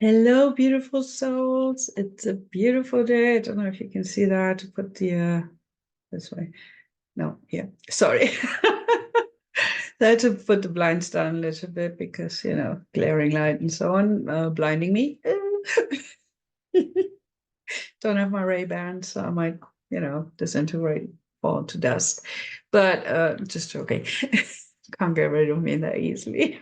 Hello, beautiful souls. It's a beautiful day. I don't know if you can see that. To put the this way. No, yeah. Sorry. I had to put the blinds down a little bit because, glaring light and so on, blinding me. Don't have my Ray-Ban, so I might, disintegrate, fall to dust. But just joking. Can't get rid of me that easily.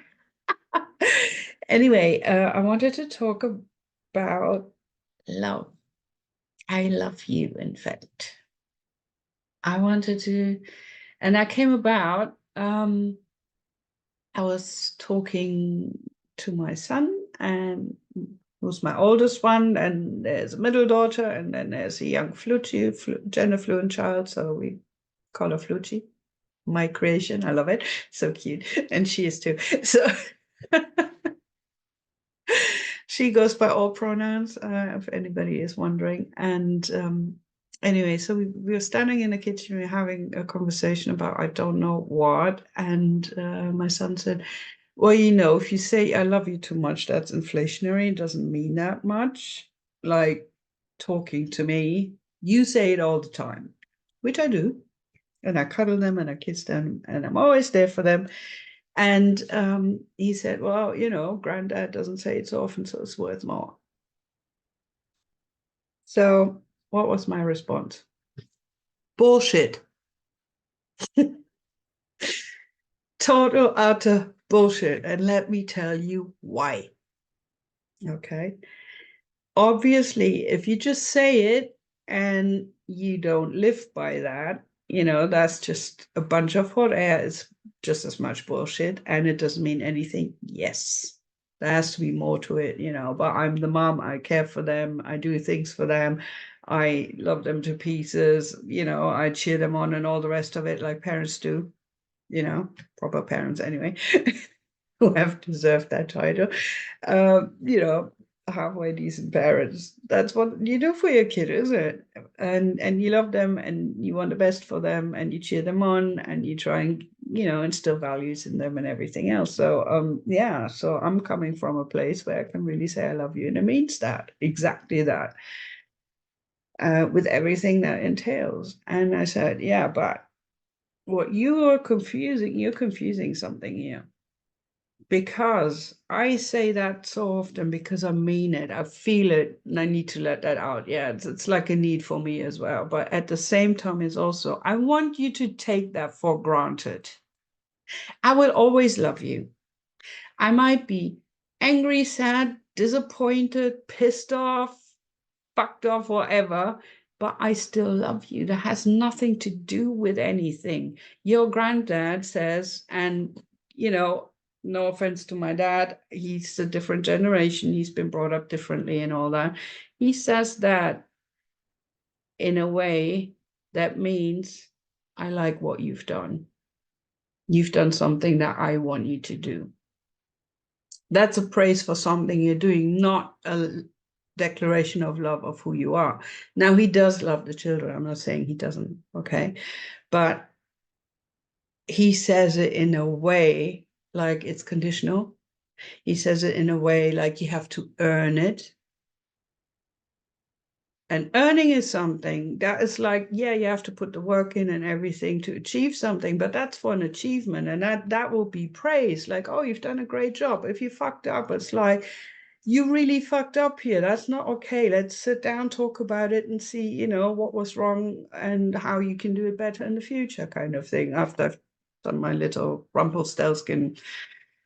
Anyway, I wanted to talk about love. I love you, in fact. I wanted to, and that came about. I was talking to my son, and who's my oldest one, and there's a middle daughter, and then there's a young gender fluent child, so we call her Flucci. My creation, I love it, so cute, and she is too. So she goes by all pronouns, if anybody is wondering. And anyway, so we were standing in the kitchen, we were having a conversation about I don't know what. And my son said, well, if you say I love you too much, that's inflationary. It doesn't mean that much. Like talking to me, you say it all the time, which I do. And I cuddle them and I kiss them and I'm always there for them. And he said, well, granddad doesn't say it so often, so it's worth more. So what was my response? Bullshit. Total, utter bullshit. And let me tell you why. Okay. Obviously, if you just say it and you don't live by that, that's just a bunch of hot air. It's just as much bullshit and it doesn't mean anything. Yes, there has to be more to it, but I'm the mom. I care for them. I do things for them. I love them to pieces. I cheer them on and all the rest of it like parents do, proper parents anyway, who have deserved that title. Halfway decent parents. That's what you do for your kid, isn't it? And you love them and you want the best for them and you cheer them on and you try and instill values in them and everything else. So yeah, so I'm coming from a place where I can really say I love you, and it means that, exactly that, with everything that entails. And I said, yeah, but what you're confusing something here, because I say that so often because I mean it. I feel it and I need to let that out. Yeah, it's like a need for me as well. But at the same time, it's also, I want you to take that for granted. I will always love you. I might be angry, sad, disappointed, pissed off, fucked off, whatever, but I still love you. That has nothing to do with anything. Your granddad says, and no offense to my dad, he's a different generation, he's been brought up differently and all that. He says that in a way that means I like what you've done. You've done something that I want you to do. That's a praise for something you're doing, not a declaration of love of who you are. Now, he does love the children. I'm not saying he doesn't, okay? But he says it in a way like it's conditional. He says it in a way like you have to earn it. And earning is something that is like, yeah, you have to put the work in and everything to achieve something, but that's for an achievement. And that will be praised. Like, oh, you've done a great job. If you fucked up, it's like, you really fucked up here. That's not okay. Let's sit down, talk about it and see, what was wrong and how you can do it better in the future, kind of thing. After I've done my little Rumpelstiltskin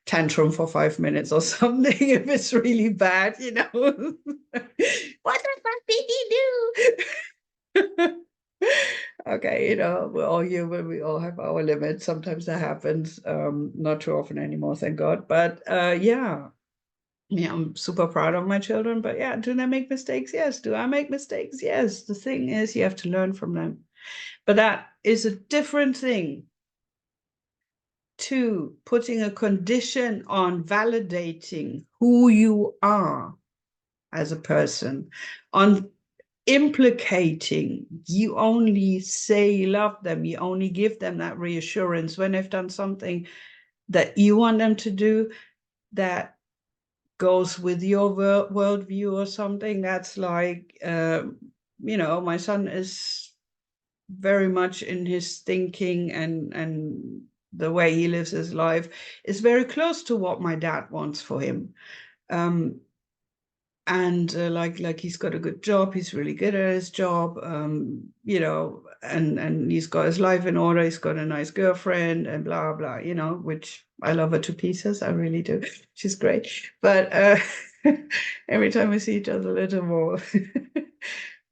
tantrum for 5 minutes or something, if it's really bad, what the fuck did he do? Okay, we're all human, we all have our limits. Sometimes that happens, not too often anymore, thank God. But yeah, I'm super proud of my children, but yeah, do they make mistakes? Yes. Do I make mistakes? Yes. The thing is, you have to learn from them. But that is a different thing to putting a condition on validating who you are as a person, on implicating you only say you love them, you only give them that reassurance when they've done something that you want them to do that goes with your worldview or something. That's like, my son is very much in his thinking and the way he lives his life is very close to what my dad wants for him. And like he's got a good job, he's really good at his job, and he's got his life in order, he's got a nice girlfriend and blah blah, which I love her to pieces, I really do. She's great, but every time we see each other a little more.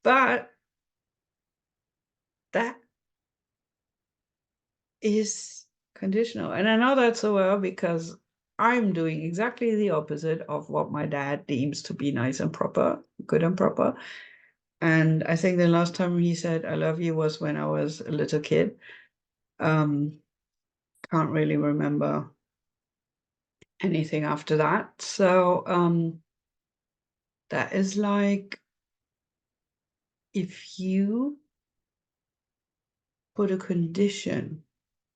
But that is conditional, and I know that so well because I'm doing exactly the opposite of what my dad deems to be nice and proper, good and proper. And I think the last time he said I love you was when I was a little kid. Um, can't really remember anything after that. So that is like, if you put a condition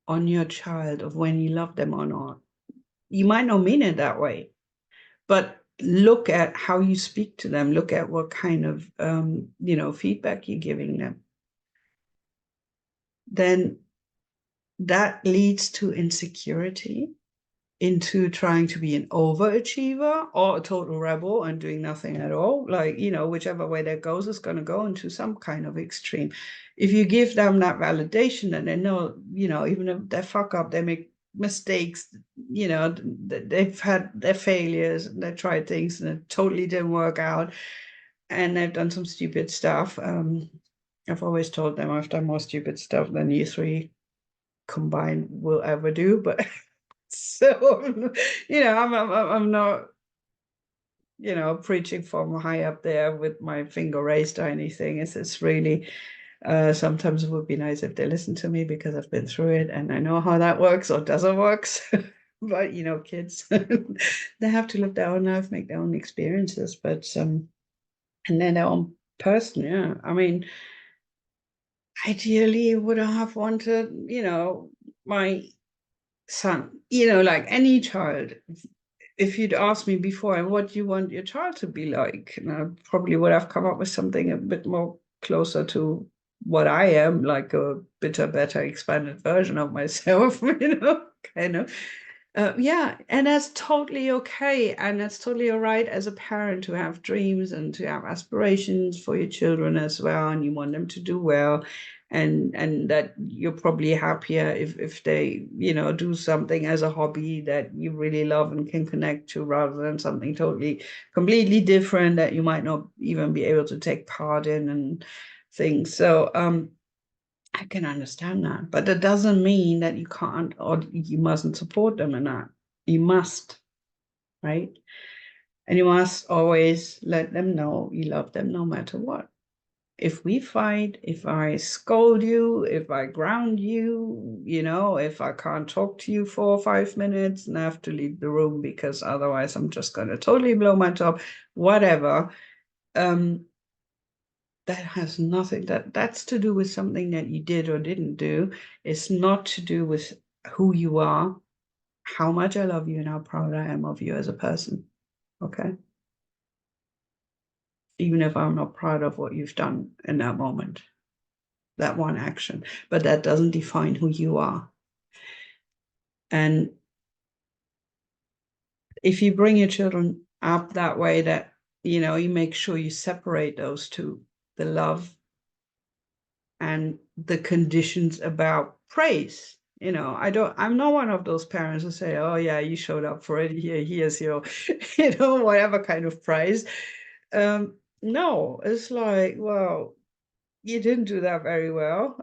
on your child of when you love them or not, you might not mean it that way, but look at how you speak to them, look at what kind of feedback you're giving them. Then that leads to insecurity, into trying to be an overachiever or a total rebel and doing nothing at all. Like, whichever way that goes is going to go into some kind of extreme. If you give them that validation, and they know, even if they fuck up, they make mistakes, they've had their failures, and they tried things and it totally didn't work out, and they've done some stupid stuff. I've always told them I've done more stupid stuff than you three combined will ever do, but so, I'm not, preaching from high up there with my finger raised or anything. It's really, sometimes it would be nice if they listen to me because I've been through it and I know how that works or doesn't work. But, kids, they have to live their own life, make their own experiences, but, and then their own person. Yeah. I mean, ideally would I have wanted, my son, like any child, if you'd asked me before, what do you want your child to be like? And I probably would have come up with something a bit more closer to what I am, like a better expanded version of myself, kind of. Yeah, and that's totally okay. And that's totally all right as a parent to have dreams and to have aspirations for your children as well. And you want them to do well. And that you're probably happier if they, do something as a hobby that you really love and can connect to, rather than something totally, completely different that you might not even be able to take part in and things. So, I can understand that, but that doesn't mean that you can't or you mustn't support them in that. You must, right? And you must always let them know you love them no matter what. If we fight, if I scold you, if I ground you, if I can't talk to you for 5 minutes and I have to leave the room because otherwise I'm just going to totally blow my top, whatever. That has nothing, that's to do with something that you did or didn't do. It's not to do with who you are, how much I love you, and how proud I am of you as a person. Okay. Even if I'm not proud of what you've done in that moment, that one action, but that doesn't define who you are. And if you bring your children up that way, that, you make sure you separate those two, the love and the conditions about praise. I'm not one of those parents who say, oh yeah, you showed up for it, here's your, whatever kind of praise. No, it's like, well, you didn't do that very well.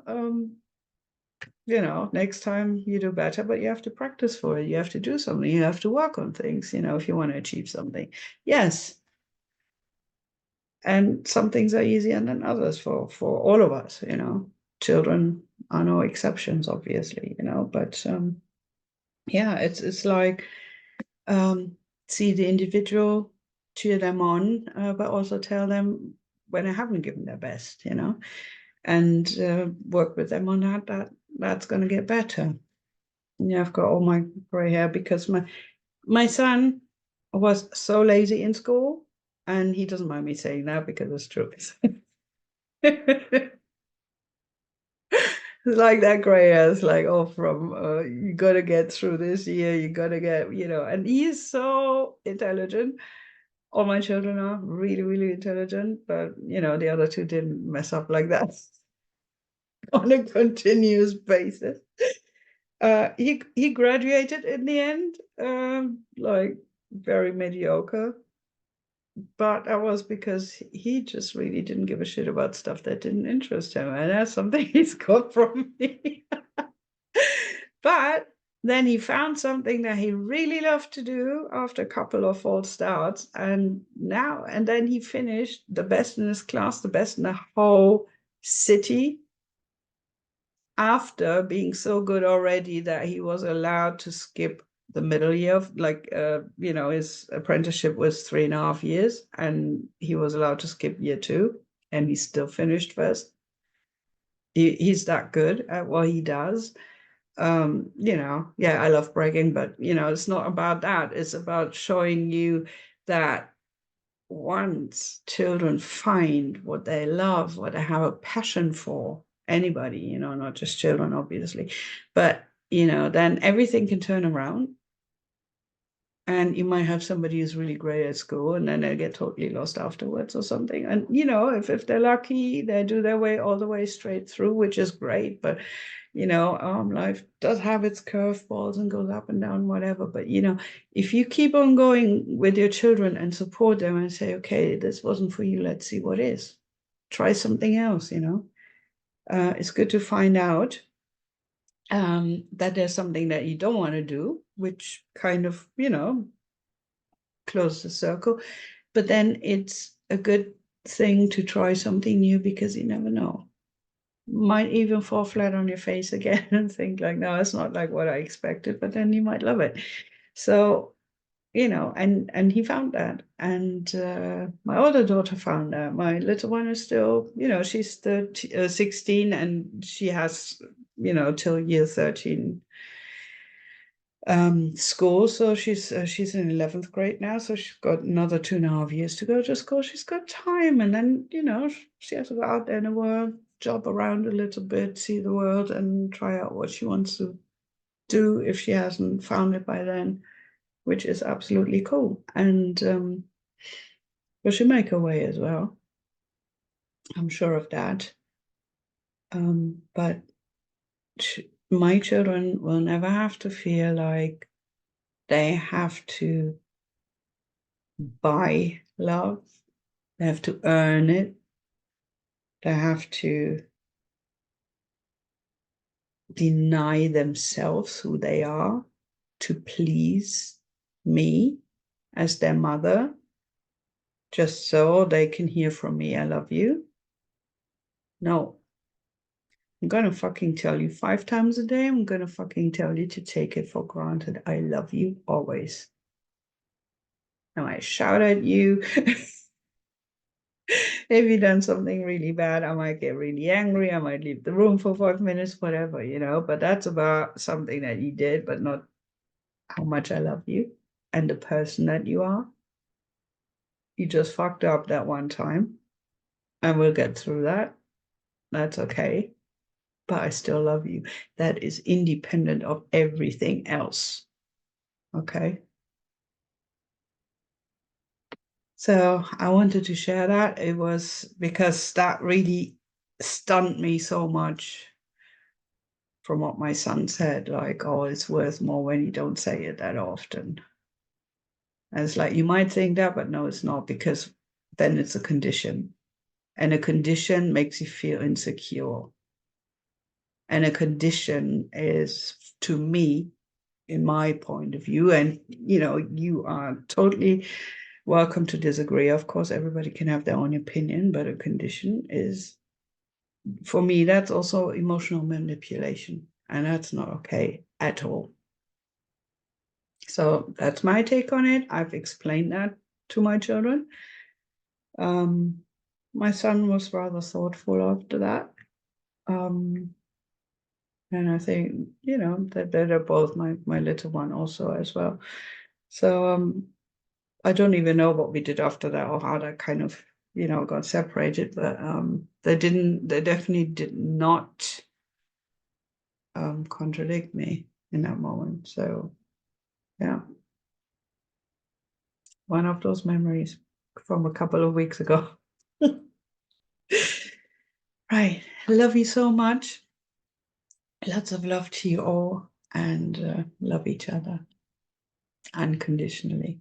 Next time you do better, but you have to practice for it. You have to do something. You have to work on things, if you want to achieve something. Yes. And some things are easier than others for all of us, children are no exceptions, obviously, but yeah, it's like, see the individual, cheer them on, but also tell them when I haven't given their best, and work with them on that's going to get better. Yeah, I've got all my gray hair because my son was so lazy in school, and he doesn't mind me saying that because it's true. Like that gray ass, like, oh, from you gotta get through this year, you gotta get, and he is so intelligent. All my children are really, really intelligent, but the other two didn't mess up like that on a continuous basis. He graduated in the end, like very mediocre, but that was because he just really didn't give a shit about stuff that didn't interest him, and that's something he's got from me. But then he found something that he really loved to do after a couple of false starts, and then he finished the best in his class, the best in the whole city, after being so good already that he was allowed to skip the middle year of, like, his apprenticeship was 3.5 years, and he was allowed to skip year 2, and he still finished first. He's that good at what he does. Yeah, I love bragging, but it's not about that. It's about showing you that once children find what they love, what they have a passion for, anybody, not just children, obviously, but then everything can turn around. And you might have somebody who's really great at school, and then they get totally lost afterwards or something. And if they're lucky, they do their way all the way straight through, which is great. But life does have its curveballs and goes up and down, whatever. But if you keep on going with your children and support them and say, okay, this wasn't for you, let's see what is. Try something else. It's good to find out that there's something that you don't want to do, which kind of close the circle. But then it's a good thing to try something new, because you never know. Might even fall flat on your face again and think like, no, it's not like what I expected, but then you might love it. So, and he found that. And my older daughter found that. My little one is still, she's 16, and she has, till year 13 school. So she's in 11th grade now, so she's got another 2.5 years to go to school. She's got time, and then she has to go out there in the world, job around a little bit, see the world, and try out what she wants to do if she hasn't found it by then, which is absolutely cool. And but she'll make her way as well, I'm sure of that. But my children will never have to feel like they have to buy love. They have to earn it. They have to deny themselves who they are to please me as their mother, just so they can hear from me, I love you. No. I'm gonna fucking tell you 5 times a day. I'm gonna fucking tell you to take it for granted. I love you always. Now I shout at you. If you've done something really bad, I might get really angry. I might leave the room for 5 minutes, whatever, but that's about something that you did, but not how much I love you and the person that you are. You just fucked up that one time, and we'll get through that. That's okay. But I still love you. That is independent of everything else. Okay. So I wanted to share that. It was because that really stunned me so much from what my son said, like, oh, it's worth more when you don't say it that often. And it's like, you might think that, but no, it's not, because then it's a condition. And a condition makes you feel insecure. And a condition is, to me, in my point of view, and you are totally welcome to disagree. Of course, everybody can have their own opinion, but a condition is, for me, that's also emotional manipulation, and that's not okay at all. So that's my take on it. I've explained that to my children. My son was rather thoughtful after that. And I think, that they're both my little one also as well. So I don't even know what we did after that or how that kind of, got separated, but they definitely did not contradict me in that moment. So yeah, one of those memories from a couple of weeks ago. Right. Love you so much. Lots of love to you all, and love each other unconditionally.